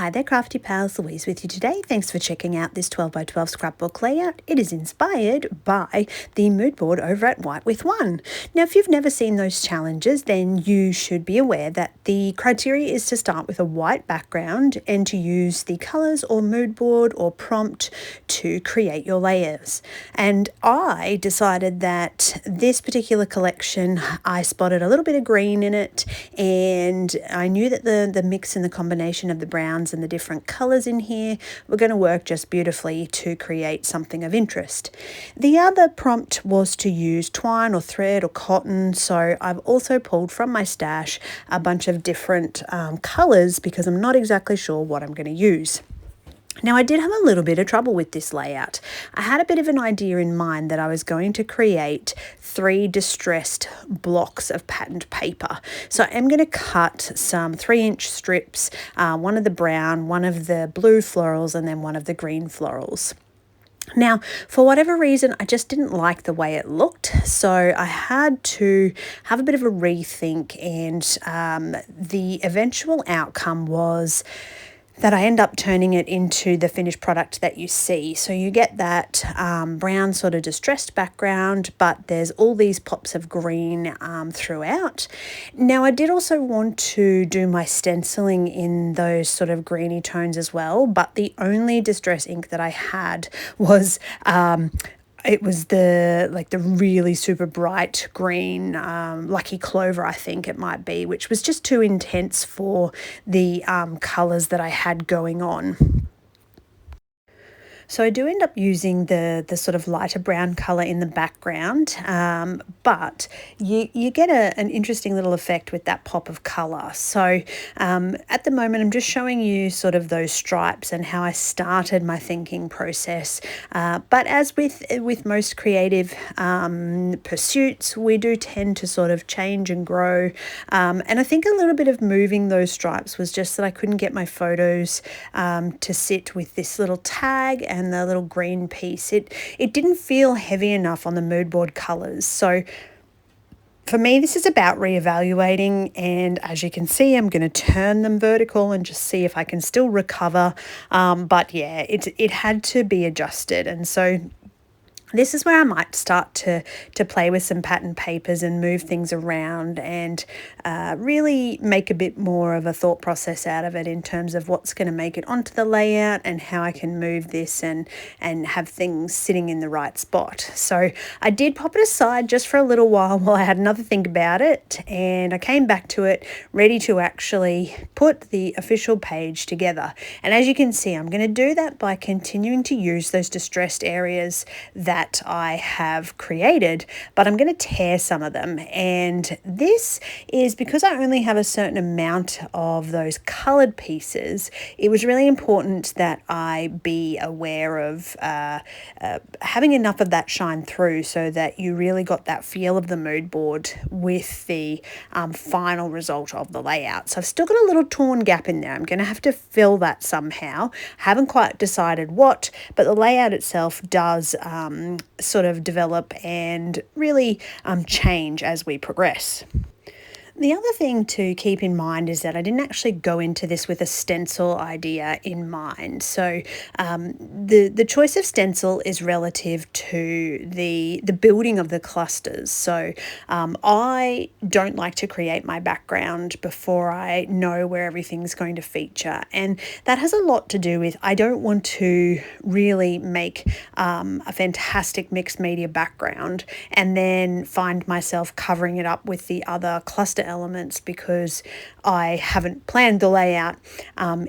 Hi there, Crafty Pals, Louise with you today. Thanks for checking out this 12 by 12 scrapbook layout. It is inspired by the mood board over at White with One. Now, if you've never seen those challenges, then you should be aware that the criteria is to start with a white background and to use the colors or mood board or prompt to create your layers. And I decided that this particular collection, I spotted a little bit of green in it, and I knew that the mix and the combination of the browns and the different colors in here were going to work just beautifully to create something of interest. The other prompt was to use twine or thread or cotton, so I've also pulled from my stash a bunch of different colors because I'm not exactly sure what I'm going to use. Now, I did have a little bit of trouble with this layout. I had a bit of an idea in mind that I was going to create 3 distressed blocks of patterned paper. So I'm going to cut some 3-inch strips, one of the brown, one of the blue florals, and then one of the green florals. Now, for whatever reason, I just didn't like the way it looked, so I had to have a bit of a rethink, and the eventual outcome was that I end up turning it into the finished product that you see. So you get that brown sort of distressed background, but there's all these pops of green throughout. Now, I did also want to do my stenciling in those sort of greeny tones as well, but the only distress ink that I had was it was the really super bright green, Lucky Clover, I think it might be, which was just too intense for the colours that I had going on. So I do end up using the sort of lighter brown colour in the background, but you get an interesting little effect with that pop of colour. So at the moment, I'm just showing you sort of those stripes and how I started my thinking process. But as with most creative pursuits, we do tend to sort of change and grow. And I think a little bit of moving those stripes was just that I couldn't get my photos to sit with this little tag and the little green piece. It didn't feel heavy enough on the mood board colors. So for me, this is about reevaluating, and as you can see, I'm going to turn them vertical and just see if I can still recover. But yeah, it had to be adjusted, and so this is where I might start to play with some pattern papers and move things around and really make a bit more of a thought process out of it in terms of what's going to make it onto the layout and how I can move this and have things sitting in the right spot. So I did pop it aside just for a little while I had another think about it, and I came back to it ready to actually put the official page together. And as you can see, I'm going to do that by continuing to use those distressed areas that I have created, but I'm going to tear some of them. And this is because I only have a certain amount of those colored pieces. It was really important that I be aware of having enough of that shine through so that you really got that feel of the mood board with the final result of the layout. So I've still got a little torn gap in there. I'm going to have to fill that somehow. Haven't quite decided what, but the layout itself does sort of develop and really change as we progress. The other thing to keep in mind is that I didn't actually go into this with a stencil idea in mind. So the choice of stencil is relative to the building of the clusters. So I don't like to create my background before I know where everything's going to feature. And that has a lot to do with I don't want to really make a fantastic mixed media background and then find myself covering it up with the other cluster elements because I haven't planned the layout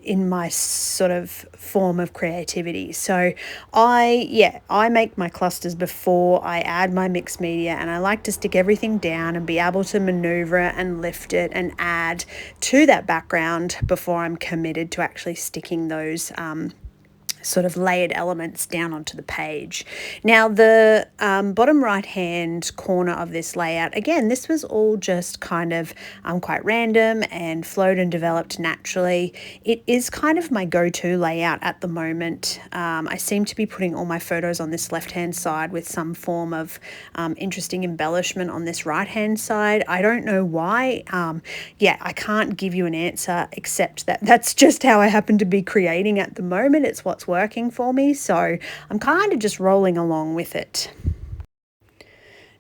in my sort of form of creativity. So I make my clusters before I add my mixed media, and I like to stick everything down and be able to maneuver and lift it and add to that background before I'm committed to actually sticking those sort of layered elements down onto the page. Now the bottom right hand corner of this layout, again, this was all just kind of quite random and flowed and developed naturally. It is kind of my go-to layout at the moment. I seem to be putting all my photos on this left hand side with some form of interesting embellishment on this right hand side. I don't know why. Yeah, I can't give you an answer except that that's just how I happen to be creating at the moment. It's what's working for me, so I'm kind of just rolling along with it.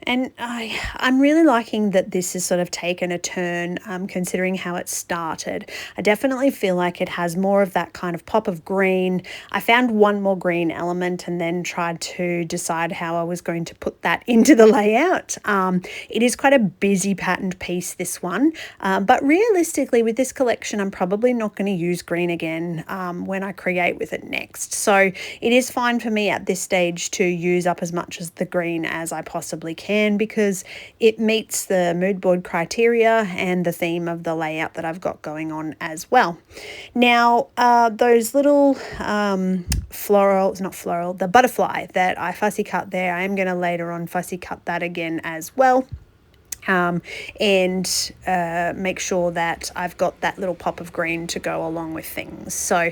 And I'm really liking that this has sort of taken a turn, considering how it started. I definitely feel like it has more of that kind of pop of green. I found one more green element and then tried to decide how I was going to put that into the layout. It is quite a busy patterned piece, this one, but realistically with this collection, I'm probably not going to use green again when I create with it next. So it is fine for me at this stage to use up as much as the green as I possibly can, because it meets the mood board criteria and the theme of the layout that I've got going on as well. Now, those little the butterfly that I fussy cut there, I am going to later on fussy cut that again as well. And make sure that I've got that little pop of green to go along with things. So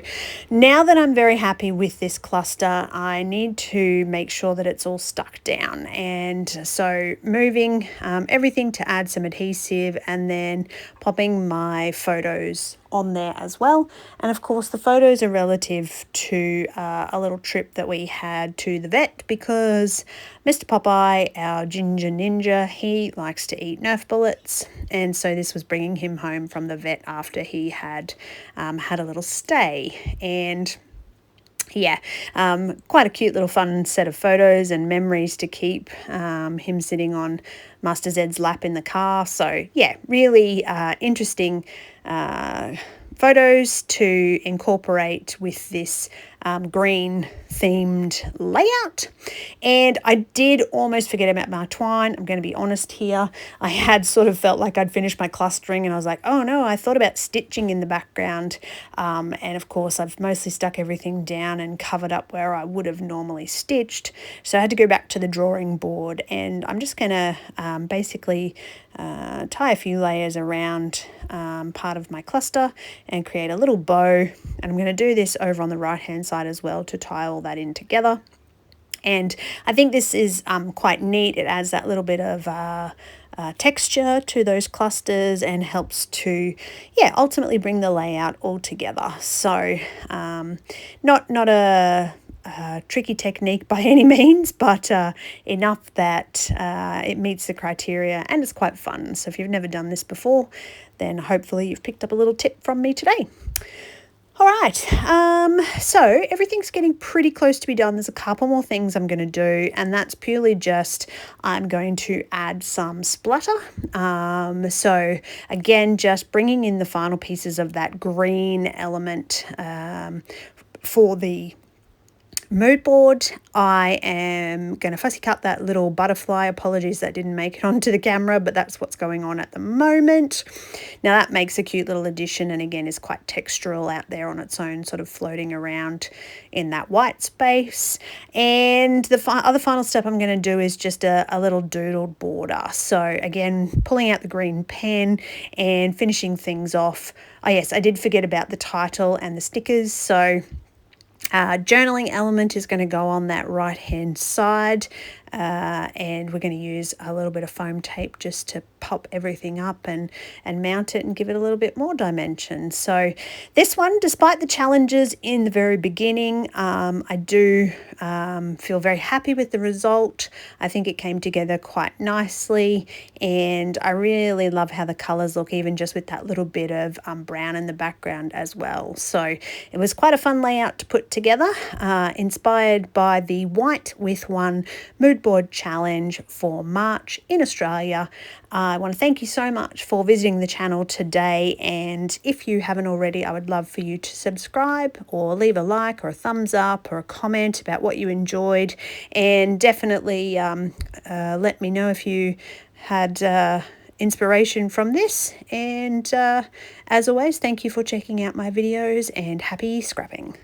now that I'm very happy with this cluster, I need to make sure that it's all stuck down. And so moving everything to add some adhesive and then popping my photos on there as well. And of course the photos are relative to a little trip that we had to the vet, because Mr. Popeye, our ginger ninja, he likes to eat Nerf bullets, and so this was bringing him home from the vet after he had had a little stay. And yeah, quite a cute little fun set of photos and memories to keep, him sitting on Master Zed's lap in the car. So yeah, really interesting photos to incorporate with this green themed layout. And I did almost forget about my twine. I'm going to be honest here. I had sort of felt like I'd finished my clustering and I was like, oh no, I thought about stitching in the background. And of course I've mostly stuck everything down and covered up where I would have normally stitched. So I had to go back to the drawing board, and I'm just going to basically tie a few layers around part of my cluster and create a little bow. And I'm going to do this over on the right hand side as well to tie all that in together. And I think this is quite neat. It adds that little bit of texture to those clusters and helps to, yeah, ultimately bring the layout all together. So not a tricky technique by any means, but enough that it meets the criteria and it's quite fun. So if you've never done this before, then hopefully you've picked up a little tip from me today. All right, so everything's getting pretty close to be done. There's a couple more things I'm going to do, and that's purely just I'm going to add some splatter. So again, just bringing in the final pieces of that green element for the mood board. I am going to fussy cut that little butterfly. Apologies that didn't make it onto the camera, but that's what's going on at the moment. Now that makes a cute little addition, and again is quite textural out there on its own, sort of floating around in that white space. And the other final step I'm going to do is just a little doodled border. So again, pulling out the green pen and finishing things off. Oh yes, I did forget about the title and the stickers. So journaling element is going to go on that right hand side, and we're going to use a little bit of foam tape just to pop everything up and mount it and give it a little bit more dimension. So this one, despite the challenges in the very beginning, I do feel very happy with the result. I think it came together quite nicely, and I really love how the colors look, even just with that little bit of brown in the background as well. So it was quite a fun layout to put together, inspired by the White with One mood board challenge for March in Australia. I want to thank you so much for visiting the channel today, and if you haven't already, I would love for you to subscribe or leave a like or a thumbs up or a comment about what you enjoyed, and definitely let me know if you had inspiration from this. And as always, thank you for checking out my videos, and happy scrapping.